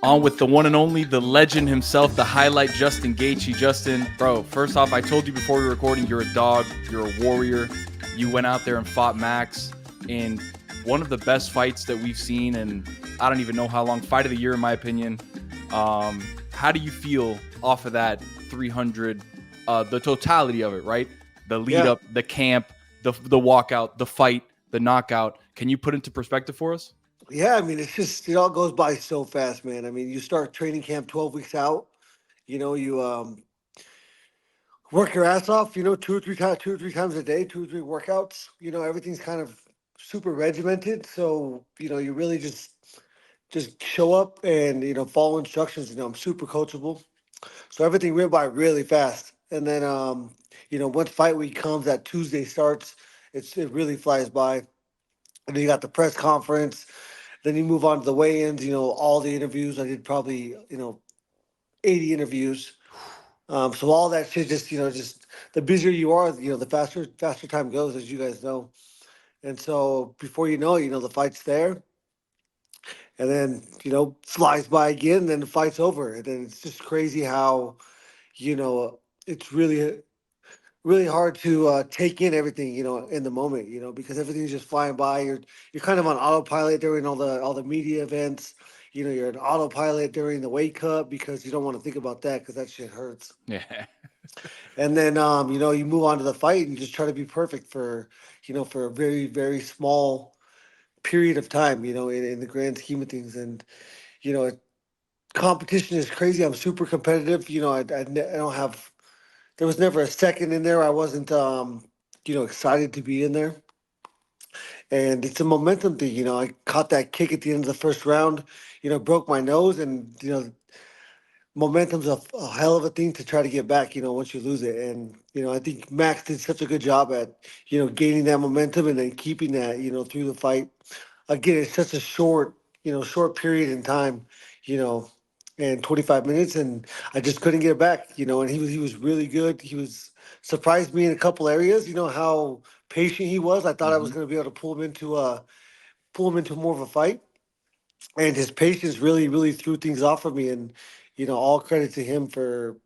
On with the one and only, the legend himself, the highlight, Justin Gaethje. Justin, bro, first off, I told you before we were recording, you're a dog, you're a warrior. You went out there and fought Max in one of the best fights that we've seen, and I don't even know how long, fight of the year in my opinion. How do you feel off of that 300, the totality of it, right? The lead Yeah. up, the camp, the walkout, the fight, the knockout. Can you put into perspective for us? Yeah, I mean, it's just, it all goes by so fast, man. I mean, you start training camp 12 weeks out, you work your ass off, two or three times a day, two or three workouts. Everything's kind of super regimented. So, you really just show up and, follow instructions. I'm super coachable. So everything went by really fast. And then, once fight week comes, that Tuesday starts, it really flies by. And then you got the press conference. Then you move on to the weigh-ins. All the interviews. I did probably 80 interviews. So all that shit, just the busier you are, the faster time goes, as you guys know. And so before you know it, the fight's there, and then flies by again, and then the fight's over, and then it's just crazy how you know it's really hard to take in everything in the moment because everything's just flying by. You're kind of on autopilot during all the media events. You're an autopilot during the weight cut because you don't want to think about that because that shit hurts. Yeah. And then you move on to the fight and just try to be perfect for a very, very small period of time in the grand scheme of things. And you know competition is crazy. I'm super competitive. I don't have there was never a second in there I wasn't excited to be in there. And it's a momentum thing. I caught that kick at the end of the first round, broke my nose. And momentum's a hell of a thing to try to get back, once you lose it. And, I think Max did such a good job at, gaining that momentum and then keeping that, through the fight. Again, it's such a short period in time, you know, and 25 minutes, and I just couldn't get it back, and he was really good. He was surprised me in a couple areas, how patient he was. I thought I was Hmm. going to be able to pull him into more of a fight, and his patience really threw things off of me. And all credit to him for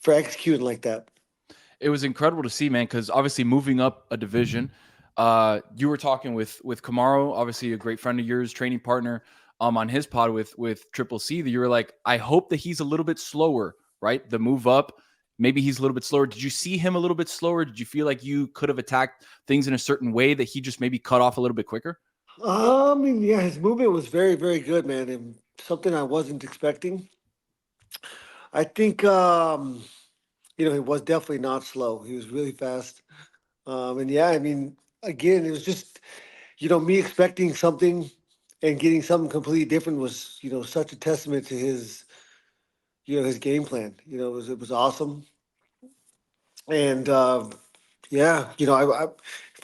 executing like that. It was incredible to see, man, because obviously moving up a division, you were talking with Kamaru, obviously a great friend of yours, training partner, on his pod with Triple C. That you were like, I hope that he's a little bit slower, right? The move up, maybe he's a little bit slower. Did you see him a little bit slower? Did you feel like you could have attacked things in a certain way that he just maybe cut off a little bit quicker? I mean, yeah, his movement was very good, man, and something I wasn't expecting. I think he was definitely not slow. He was really fast. And yeah, I mean, again, it was just, me expecting something and getting something completely different was, such a testament to his game plan. It was awesome. And yeah,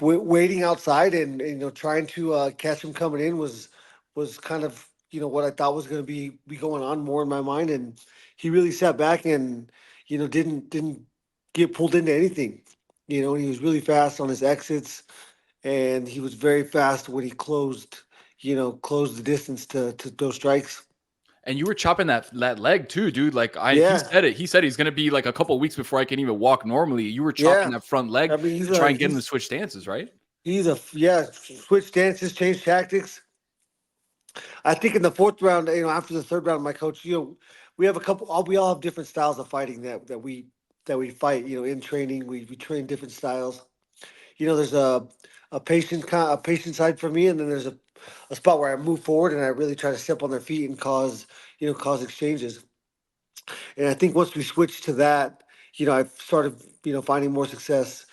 waiting outside and trying to catch him coming in was kind of what I thought was going to be going on more in my mind. And he really sat back and didn't get pulled into anything. He was really fast on his exits, and he was very fast when he closed the distance to those strikes. And you were chopping that leg too, dude. Like he Yeah, said it. He said he's gonna be like a couple of weeks before I can even walk normally. You were chopping yeah. that front leg I mean, to try and get him to switch stances, right? switch stances, change tactics. I think in the fourth round, after the third round, my coach, we have a couple. We all have different styles of fighting that we fight. In training, we train different styles. There's a patient side for me, and then there's a spot where I move forward and I really try to step on their feet and cause exchanges. And I think once we switched to that, I've started finding more success.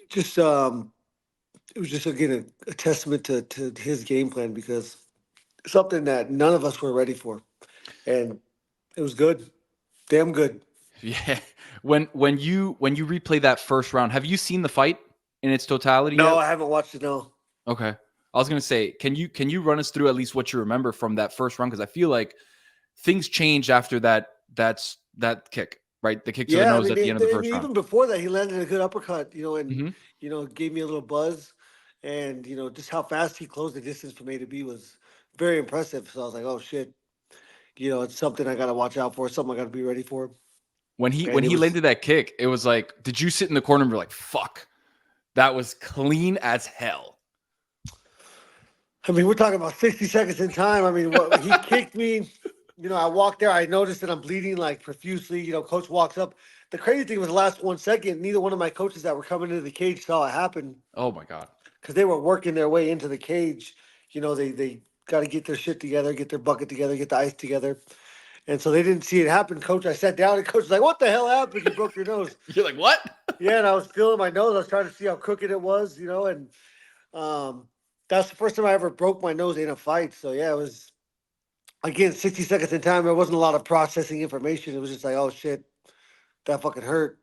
Just it was just again a testament to his game plan because something that none of us were ready for, and it was good, damn good. Yeah. When you replay that first round, have you seen the fight in its totality No, yet? I haven't watched it. No. Okay. I was gonna say, can you run us through at least what you remember from that first round? Because I feel like things changed after that kick, right? The kick to the Yeah, I nose mean, at the end of the and first round. even before that, he landed a good uppercut, and Hmm. gave me a little buzz, and just how fast he closed the distance from A to B was very impressive. So I was like, oh shit. it's something I got to watch out for, something I got to be ready for. When he And it was, landed that kick, it was like, did you sit in the corner and be like, fuck, that was clean as hell? I mean, we're talking about 60 seconds in time. I mean, what he kicked me. I walked there. I noticed that I'm bleeding like profusely. Coach walks up. The crazy thing was the last 1 second, neither one of my coaches that were coming into the cage saw it happen Oh my God. because they were working their way into the cage. They got to get their shit together, get their bucket together, get the ice together. And so they didn't see it happen. Coach, I sat down and coach was like, "What the hell happened? You broke your nose." You're like, what? Yeah, and I was feeling my nose. I was trying to see how crooked it was, and that's the first time I ever broke my nose in a fight. So yeah, it was again 60 seconds in time. There wasn't a lot of processing information. It was just like, oh shit, that fucking hurt.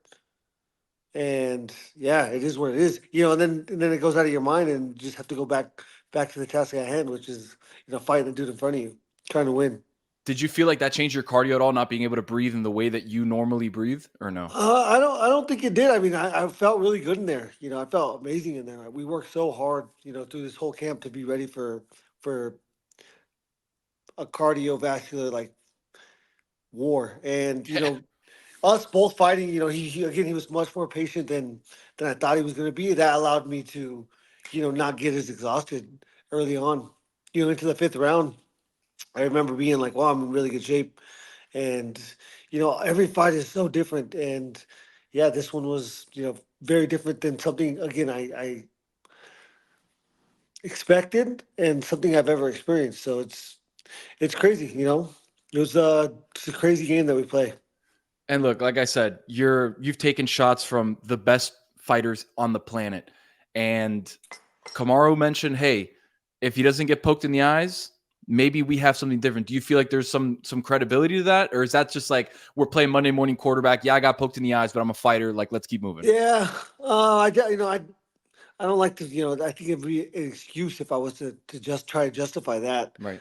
And yeah, it is what it is. And then it goes out of your mind, and you just have to go back to the task at hand, which is fighting the dude in front of you, trying to win. Did you feel like that changed your cardio at all, not being able to breathe in the way that you normally breathe, or no? I don't think it did. I mean, I felt really good in there. I felt amazing in there. We worked so hard, through this whole camp to be ready for a cardiovascular like war. And us both fighting. He was much more patient than I thought he was going to be. That allowed me to, not get as exhausted early on. Into the fifth round, I remember being like, "Wow, I'm in really good shape." And every fight is so different. And yeah, this one was very different than something again I expected and something I've ever experienced. So it's crazy. It's a crazy game that we play. And look, like I said, you've taken shots from the best fighters on the planet. And Kamaru mentioned, hey, if he doesn't get poked in the eyes, maybe we have something different. Do you feel like there's some credibility to that? Or is that just like, we're playing Monday morning quarterback? Yeah, I got poked in the eyes, but I'm a fighter. Like, let's keep moving. Yeah, I don't like to, I think it'd be an excuse if I was to just try to justify that. Right.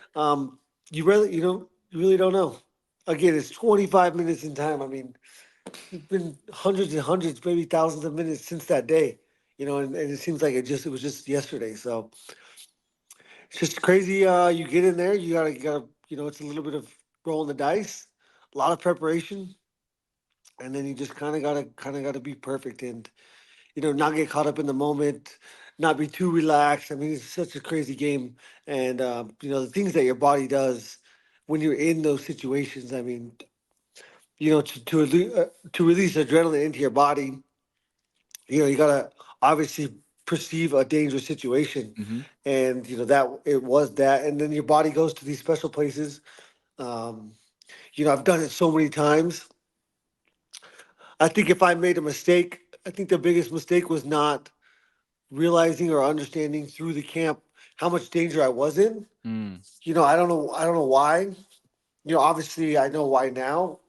You really don't know. Again, it's 25 minutes in time. I mean, it's been hundreds and hundreds, maybe thousands of minutes since that day. And it seems like it was just yesterday. So it's just crazy. You get in there, you gotta, it's a little bit of rolling the dice, a lot of preparation, and then you just kind of gotta be perfect and not get caught up in the moment, not be too relaxed. I mean, it's such a crazy game, and the things that your body does when you're in those situations. I mean, to release adrenaline into your body, you gotta obviously perceive a dangerous situation, Mm-hmm. and that it was that, and then your body goes to these special places. Um, I've done it so many times. I think if I made a mistake, I think the biggest mistake was not realizing or understanding through the camp how much danger I was in. Mm. I don't know why. Obviously I know why now.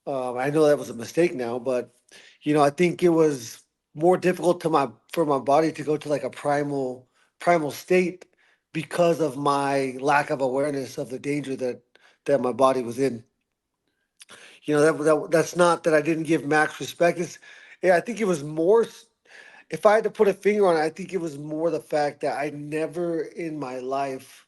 I know that was a mistake now, but I think it was more difficult for my body to go to like a primal state because of my lack of awareness of the danger that my body was in. That's not that I didn't give Max respect. Yeah, I think it was more. If I had to put a finger on it, I think it was more the fact that I never in my life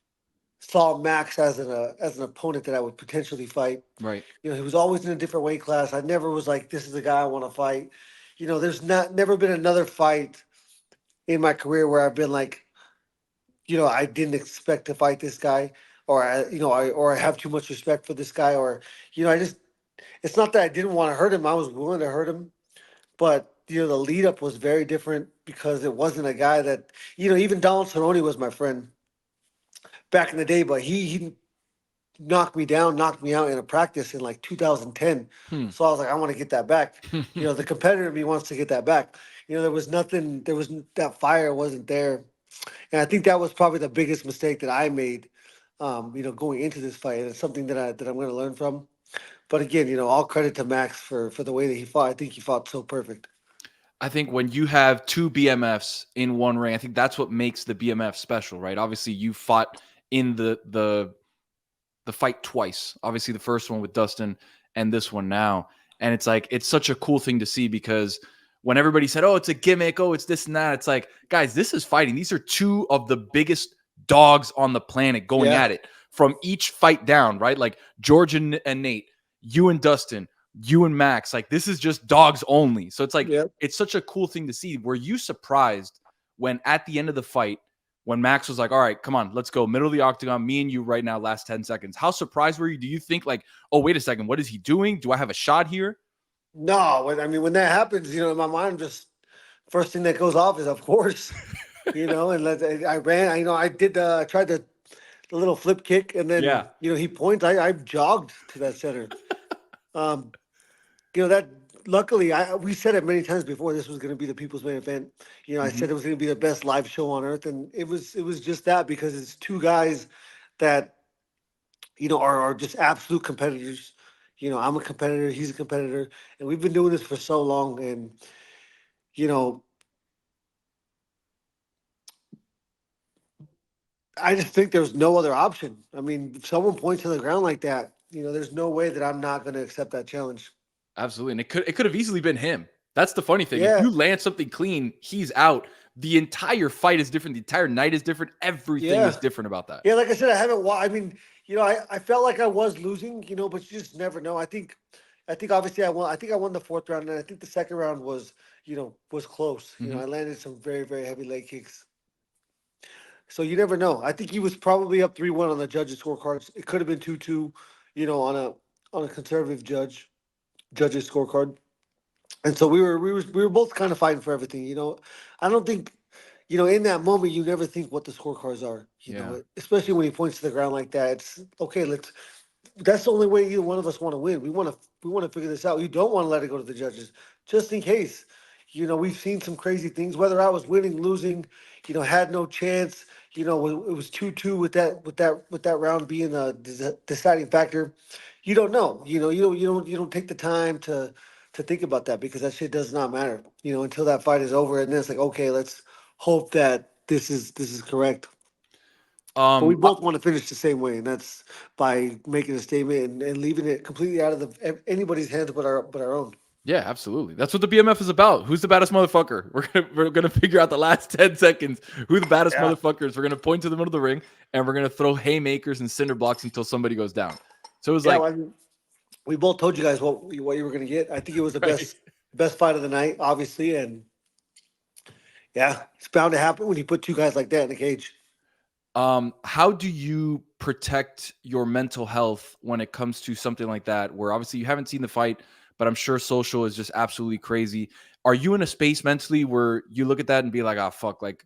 saw Max as an opponent that I would potentially fight. Right. He was always in a different weight class. I never was like, this is the guy I want to fight. There's never been another fight in my career where I've been like, I didn't expect to fight this guy, or I have too much respect for this guy, or I just. It's not that I didn't want to hurt him. I was willing to hurt him, but the lead up was very different because it wasn't a guy that even Donald Cerrone was my friend back in the day, but he knocked me down, knocked me out in a practice in like 2010. Hmm. So I was like, I want to get that back. The competitor in me wants to get that back. There was nothing. That fire wasn't there, and I think that was probably the biggest mistake that I made. Going into this fight, and it's something that I'm going to learn from. But again, all credit to Max for the way that he fought. I think he fought so perfect. I think when you have two BMFs in one ring, I think that's what makes the BMF special, right? Obviously, you fought in the fight twice. Obviously, the first one with Dustin and this one now. And it's like, it's such a cool thing to see because when everybody said, oh, it's a gimmick, oh, it's this and that, it's like, guys, this is fighting. These are two of the biggest dogs on the planet going at it from each fight down, right? Like George and Nate, you and Dustin, you and Max. Like this is just dogs only. So it's like Yep. it's such a cool thing to see. Were you surprised when at the end of the fight, when Max was like, all right, come on, let's go. Middle of the octagon, me and you right now, last 10 seconds. How surprised were you? Do you think like, oh, wait a second, what is he doing? Do I have a shot here? No, when that happens, in my mind, just first thing that goes off is, of course, and I ran. I did. I tried the little flip kick, and then Yeah. he points. I jogged to that center. Um, that luckily we said it many times before. This was going to be the people's main event. I Mm-hmm. said it was going to be the best live show on earth, and it was just that because it's two guys that are just absolute competitors. I'm a competitor, he's a competitor, and we've been doing this for so long. And you know, I just think there's no other option. I mean, if someone points to the ground like that, there's no way that I'm not going to accept that challenge. Absolutely. And it could have easily been him. That's the funny thing. If Yeah, you land something clean, he's out. The entire fight is different. The entire night is different. Everything is yeah, different about that. yeah. Like I said, I haven't. I mean, I felt like I was losing, but you just never know. I think obviously I won. I think I won the fourth round, and I think the second round was close. Mm-hmm. I landed some very very heavy leg kicks. So you never know. I think he was probably up 3-1 on the judges' scorecards. It could have been 2-2, on a conservative judges' scorecard. And so we were both kind of fighting for everything. I don't think, in that moment you never think what the scorecards are. Yeah. Especially when he points to the ground like that. It's okay. That's the only way either one of us want to win. We want to figure this out. You don't want to let it go to the judges, just in case. We've seen some crazy things. Whether I was winning, losing, had no chance. It was 2-2 with that round being a deciding factor. You don't know. You don't take the time to think about that because that shit does not matter. Until that fight is over, and then it's like, okay, let's hope that this is correct. But we Um, both want to finish the same way, and that's by making a statement and leaving it completely out of anybody's hands but our own. yeah, absolutely. That's what the BMF is about. Who's the baddest motherfucker? We're gonna figure out the last 10 seconds who the baddest Yeah. motherfucker is. We're gonna point to the middle of the ring and we're gonna throw haymakers and cinder blocks until somebody goes down. So it was Yeah, like, well, I mean, we both told you guys what you were going to get. I think it was the right. best fight of the night, obviously, and yeah, it's bound to happen when you put two guys like that in the cage. How do you protect your mental health when it comes to something like that, where obviously you haven't seen the fight, but I'm sure social is just absolutely crazy. Are you in a space mentally where you look at that and be like, oh, fuck, like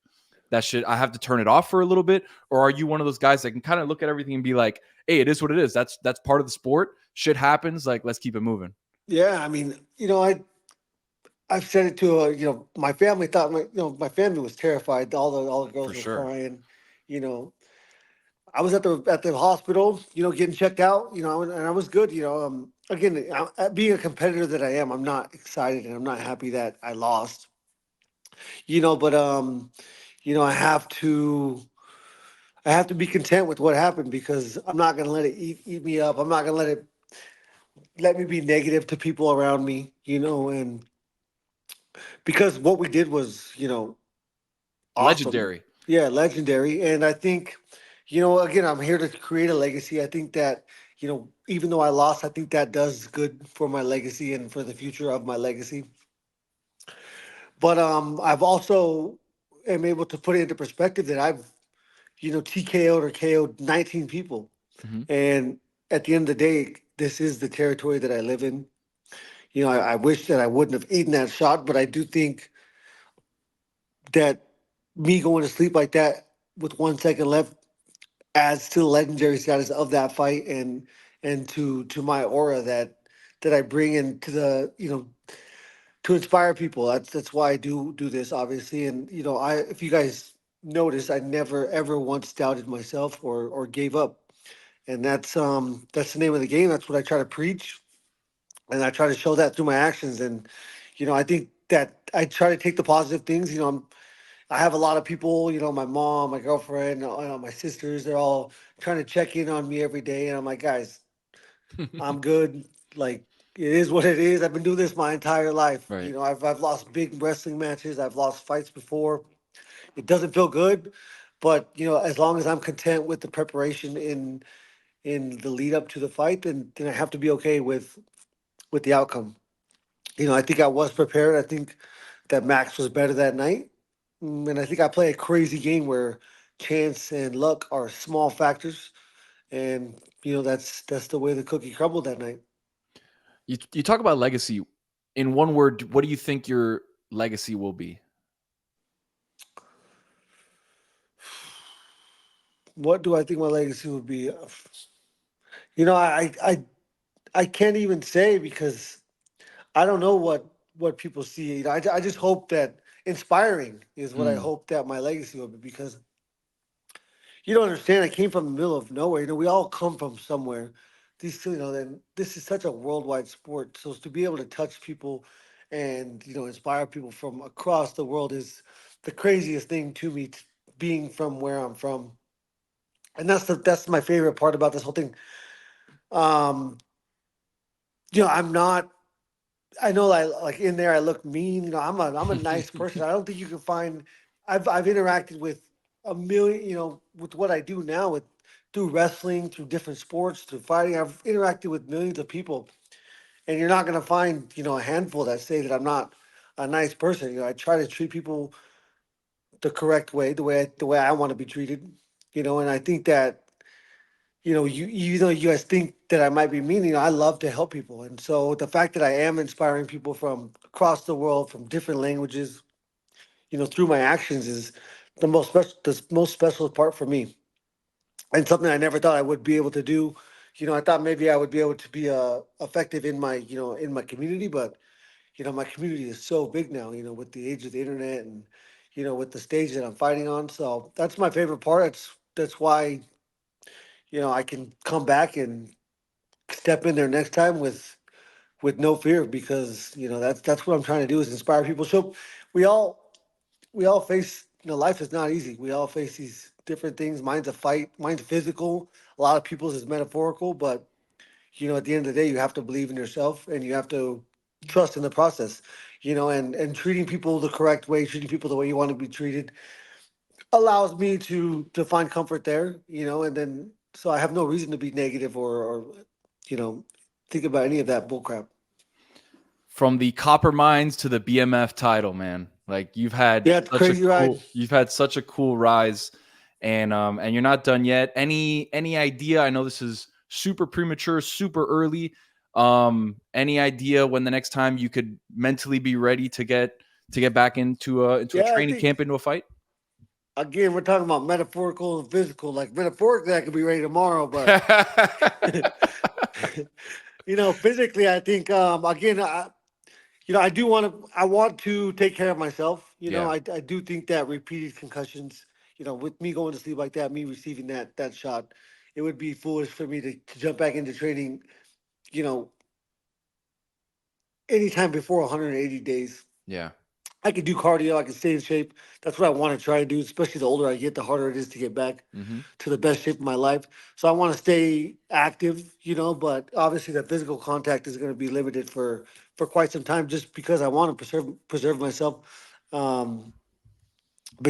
that shit, I have to turn it off for a little bit? Or are you one of those guys that can kind of look at everything and be like, hey, it is what it is. That's part of the sport. Shit happens. Like, let's keep it moving. Yeah, I mean, I've said it to my family. Thought my family was terrified. All the girls For were sure. crying. You know, I was at the hospital. Getting checked out. And I was good. Again, being a competitor that I am, I'm not excited and I'm not happy that I lost. But I have to be content with what happened because I'm not gonna let it eat me up. I'm not gonna let me be negative to people around me. And because what we did was, awesome. Legendary. Yeah, legendary. And I think, again, I'm here to create a legacy. I think that, even though I lost, I think that does good for my legacy and for the future of my legacy. But I've also am able to put it into perspective that I've, TKO'd or KO'd 19 people. Mhm. And at the end of the day, this is the territory that I live in. I wish that I wouldn't have eaten that shot, but I do think that me going to sleep like that with 1 second left adds to the legendary status of that fight and to my aura that I bring into the to inspire people. That's why I do this, obviously. And if you guys notice, I never ever once doubted myself or gave up. And that's the name of the game. That's what I try to preach, and I try to show that through my actions. And I think that I try to take the positive things. I have a lot of people. My mom, my girlfriend, my sisters. They're all trying to check in on me every day, and I'm like, guys, I'm good. Like, it is what it is. I've been doing this my entire life. Right. I've lost big wrestling matches. I've lost fights before. It doesn't feel good, But as long as I'm content with the preparation in the lead up to the fight, then I have to be okay with the outcome. I think I was prepared. I think that Max was better that night. And I think I play a crazy game where chance and luck are small factors. And that's the way the cookie crumbled that night. You talk about legacy. In one word, what do you think your legacy will be? What do I think my legacy would be? I can't even say because I don't know what people see. I just hope that inspiring is what I Mm, hope that my legacy will be, because you don't understand. I came from the middle of nowhere. We all come from somewhere. Then this is such a worldwide sport. So to be able to touch people and inspire people from across the world is the craziest thing to me. Being from where I'm from, and that's my favorite part about this whole thing. Um, I'm not. I know, like in there, I look mean. I'm a nice person. I don't think you can find. I've interacted with a million. With what I do now, with through wrestling, through different sports, through fighting. I've interacted with millions of people, and you're not gonna find a handful that say that I'm not a nice person. I try to treat people the correct way, the way I want to be treated. And I think that you guys think that I might be mean. I love to help people, and so the fact that I am inspiring people from across the world, from different languages, through my actions is the most special part for me, and something I never thought I would be able to do. I thought maybe I would be able to be effective in my community, but my community is so big now. With the age of the internet and with the stage that I'm fighting on. So that's my favorite part. That's why I can come back and step in there next time with no fear, because that's what I'm trying to do, is inspire people. So we all we all face life is not easy. We all face these different things. Mine's a fight, mine's physical. A lot of people's is metaphorical, but at the end of the day, you have to believe in yourself and you have to trust in the process. And treating people the correct way, treating people the way you want to be treated, allows me to find comfort there. And then so I have no reason to be negative or you know think about any of that bullcrap. from the copper mines to the BMF title, man. Like Yeah, it's a crazy ride. you've had such a cool rise, and you're not done yet. Any idea? I know this is super premature, super early. Any idea when the next time you could mentally be ready to get back into a Yeah, I training think camp, into a fight? again we're talking about metaphorical and physical. Like metaphorically, I could be ready tomorrow, but physically, I think again, I do want to. I want to take care of myself. Yeah. I do think that repeated concussions, with me going to sleep like that, me receiving that shot, it would be foolish for me to jump back into training. You know, anytime before 180 days. Yeah. I could do cardio. I can stay in shape. That's what I want to try to do. Especially the older I get, the harder it is to get back Mm-hmm. to the best shape of my life. So I want to stay active. But obviously the physical contact is going to be limited for quite some time, just because I want to preserve myself. Been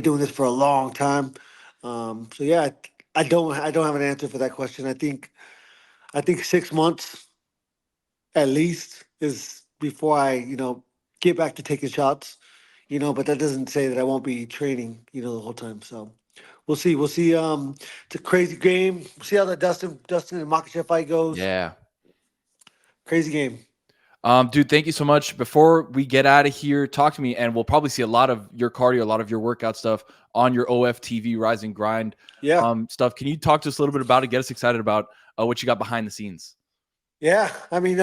doing this for a long time. So yeah, I don't have an answer for that question. I think 6 months at least is before I get back to taking shots. But that doesn't say that I won't be training the whole time. So we'll see. It's a crazy game. We'll see how the Dustin and Makhachev fight goes. Yeah. Crazy game. Dude, thank you so much. Before we get out of here, talk to me, and we'll probably see a lot of your cardio, a lot of your workout stuff on your OFTV Rise and Grind Yeah, stuff. Can you talk to us a little bit about it? Get us excited about what you got behind the scenes. yeah. I mean,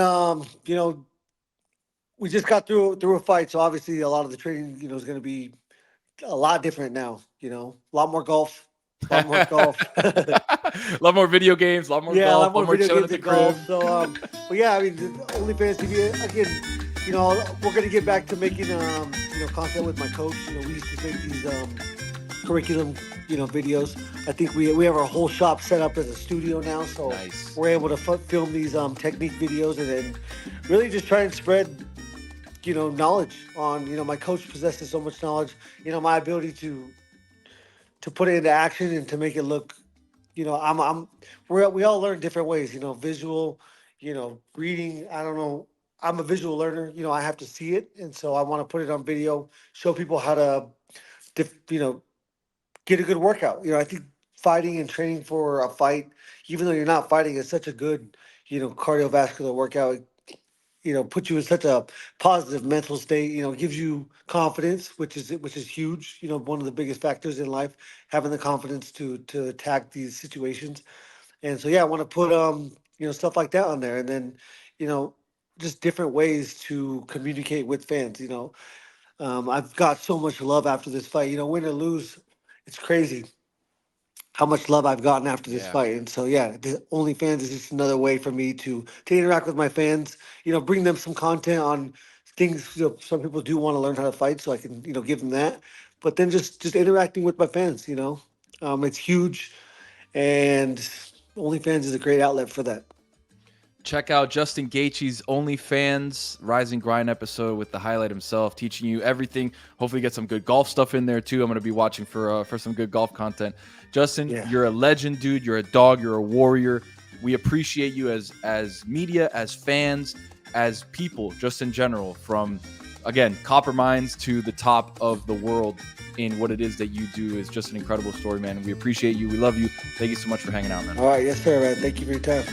we just got through a fight, so obviously a lot of the training, is going to be a lot different now. A lot more golf, a lot more golf. A lot more video games, a lot more Yeah, a golf, lot a lot more more video chilling games at the than crib. golf. So, but yeah, I mean, the OnlyFans TV again. We're gonna get back to making content with my coach. We used to make these curriculum videos. I think we have our whole shop set up as a studio now, so Nice. we're able to film these technique videos, and then really just try and spread knowledge on. My coach possesses so much knowledge. My ability to put it into action and to make it look, we all learn different ways, visual, reading. I don't know. I'm a visual learner. I have to see it, and so I want to put it on video, show people how to, get a good workout. I think fighting and training for a fight, even though you're not fighting, is such a good, cardiovascular workout. Puts you in such a positive mental state. Gives you confidence, which is huge. One of the biggest factors in life, having the confidence to attack these situations. And so yeah, I want to put stuff like that on there, and then you know just different ways to communicate with fans. I've got so much love after this fight. Win or lose, it's crazy how much love I've gotten after this Yeah. fight. And so yeah, the OnlyFans is just another way for me to interact with my fans. Bring them some content on things. Some people do want to learn how to fight, so I can give them that. But then just interacting with my fans. It's huge, and OnlyFans is a great outlet for that. Check out Justin Gaethje's OnlyFans Rise and Grind episode with the highlight himself, teaching you everything. Hopefully, get some good golf stuff in there too. I'm going to be watching for some good golf content. Justin, You're a legend, dude. You're a dog. You're a warrior. We appreciate you as media, as fans, as people, just in general. From again, copper mines to the top of the world in what it is that you do is just an incredible story, man. We appreciate you. We love you. Thank you so much for hanging out, man. All right, yes, sir, man. Thank you for your time.